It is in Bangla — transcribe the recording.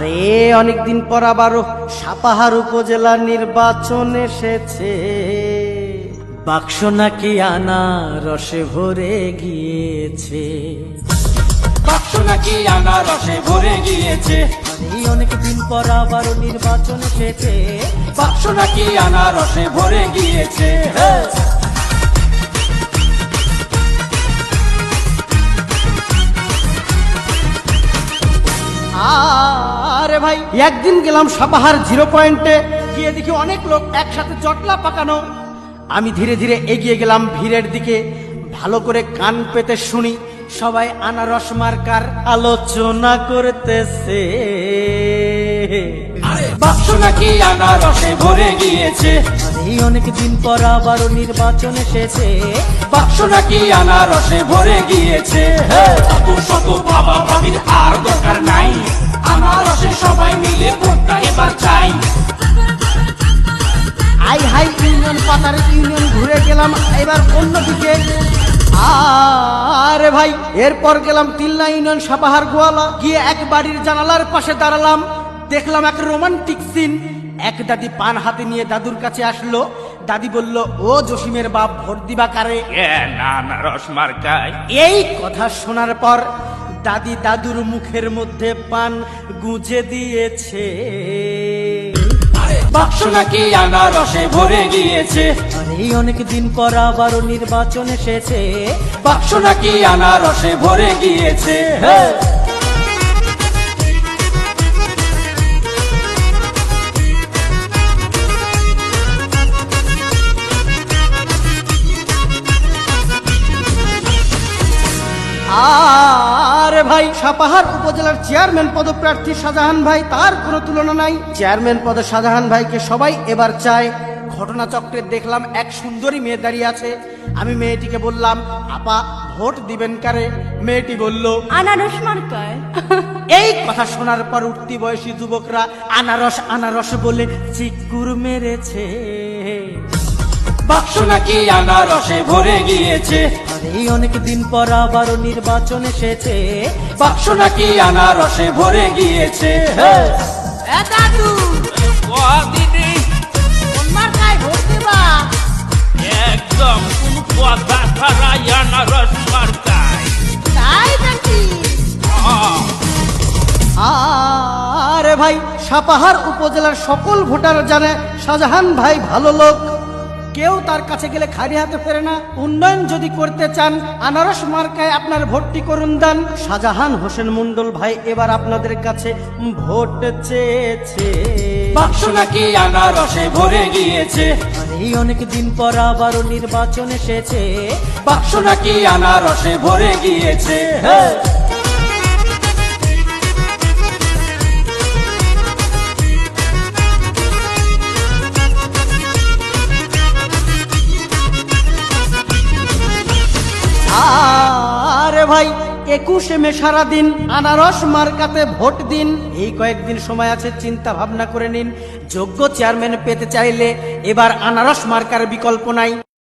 আরে অনেকদিন পর আবারও সাপাহার উপজেলা নির্বাচন এসেছে। বাক্স নাকি আনারসে ভরে গিয়েছে, বাক্স নাকি আনারসে ভরে গিয়েছে। আরে অনেকদিন পর আবারও নির্বাচন এসেছে। বাক্স নাকি আনারসে ভরে গিয়েছে। আরে ভাই একদিন গেলাম সাপাহার 0 পয়েন্টে, গিয়ে দেখি অনেক লোক একসাথে জটলা পাকানো। আমি ধীরে ধীরে এগিয়ে গেলাম ভিড়ের দিকে, ভালো করে কান পেতে শুনি সবাই আনারস মার্কার আলোচনা করতেছে। বাক্স নাকি আনারসে ভরে গিয়েছে। এই অনেকদিন পর আবারও নির্বাচন এসেছে। বাক্স নাকি আনারসে ভরে গিয়েছে। শত শত বাবা ভাবির আর দরকার নাই, আনারসে সবাই মিলে ভোটটা এবার চাই। আই হাই ইউনিয়ন পাতার ইউনিয়ন ঘুরে গেলাম এবার অন্যদিকে। আরে ভাই এরপর গেলাম তিলনা ইউনিয়ন সাপাহার গোয়ালা, গিয়ে এক বাড়ির জানালার পাশে দাঁড়ালাম। দেখলাম এক রোমান্টিক সিন। এক দাদি পান হাতে নিয়ে দাদুর কাছে আসলো। দাদি বলল, ও জসিমের বাপ, ভোট দিবা কারে? আনারস মার্কায়। এই কথা শোনার পর দাদি দাদুর মুখের মধ্যে পান গুঁজে দিয়েছে। বাক্স নাকি আনারসে ভরে গিয়েছে। আরে অনেকদিন পর আবারও নির্বাচন এসেছে। বাক্স নাকি আনারসে ভরে গিয়েছে। আরে ভাই সাপাহার উপজেলার চেয়ারম্যান পদপ্রার্থী শাহজাহান ভাই, তার কোনো তুলনা নাই। চেয়ারম্যান পদে শাহজাহান ভাইকে সবাই এবার চায়। ঘটনাচক্রে দেখলাম এক সুন্দরী মেয়ে দাঁড়িয়ে আছে। আমি মেয়েটিকে বললাম, আপা ভোট দিবেন কারে? মেয়েটি বলল, আনারস মার্কায়। এই কথা শোনার পর উঠতি বয়সী যুবকরা আনারস আনারস বলে চিকুর মেরেছে। বাক্স নাকি আনারসে ভরে গিয়েছে। আরে অনেকদিন পর আবারও নির্বাচন এসেছে। বাক্স নাকি আনারসে ভরে গিয়েছে। দাদু দিদি কোন মার্কায় ভোট দিবা? একদম কোন কথা ছাড়াই আনারস মার্কায়। তাই নাকি? আরে ভাই সাপাহার উপজেলার সকল ভোটার জানে শাহজাহান ভাই ভালো লোক, কেউ তার কাছে গেলে খালি হাতে ফেরে না। উন্নয়ন যদি করতে চান আনারস মার্কায় আপনার ভোটটি করুন দান। শাহজাহান হোসেন মন্ডল ভাই এবার আপনাদের কাছে ভোট চেয়েছে। বাক্স নাকি আনারসে ভরে গিয়েছে। এই অনেকদিন পর আবারও নির্বাচন এসেছে। বাক্স নাকি আনারসে ভরে গিয়েছে। আরে ভাই 21শে মে সারাদিন আনারস মার্কাতে ভোট দিন। এই কয়েকদিন সময় আছে, চিন্তা ভাবনা করে নিন। যোগ্য চেয়ারম্যান পেতে চাইলে এবার আনারস মার্কার বিকল্প নাই।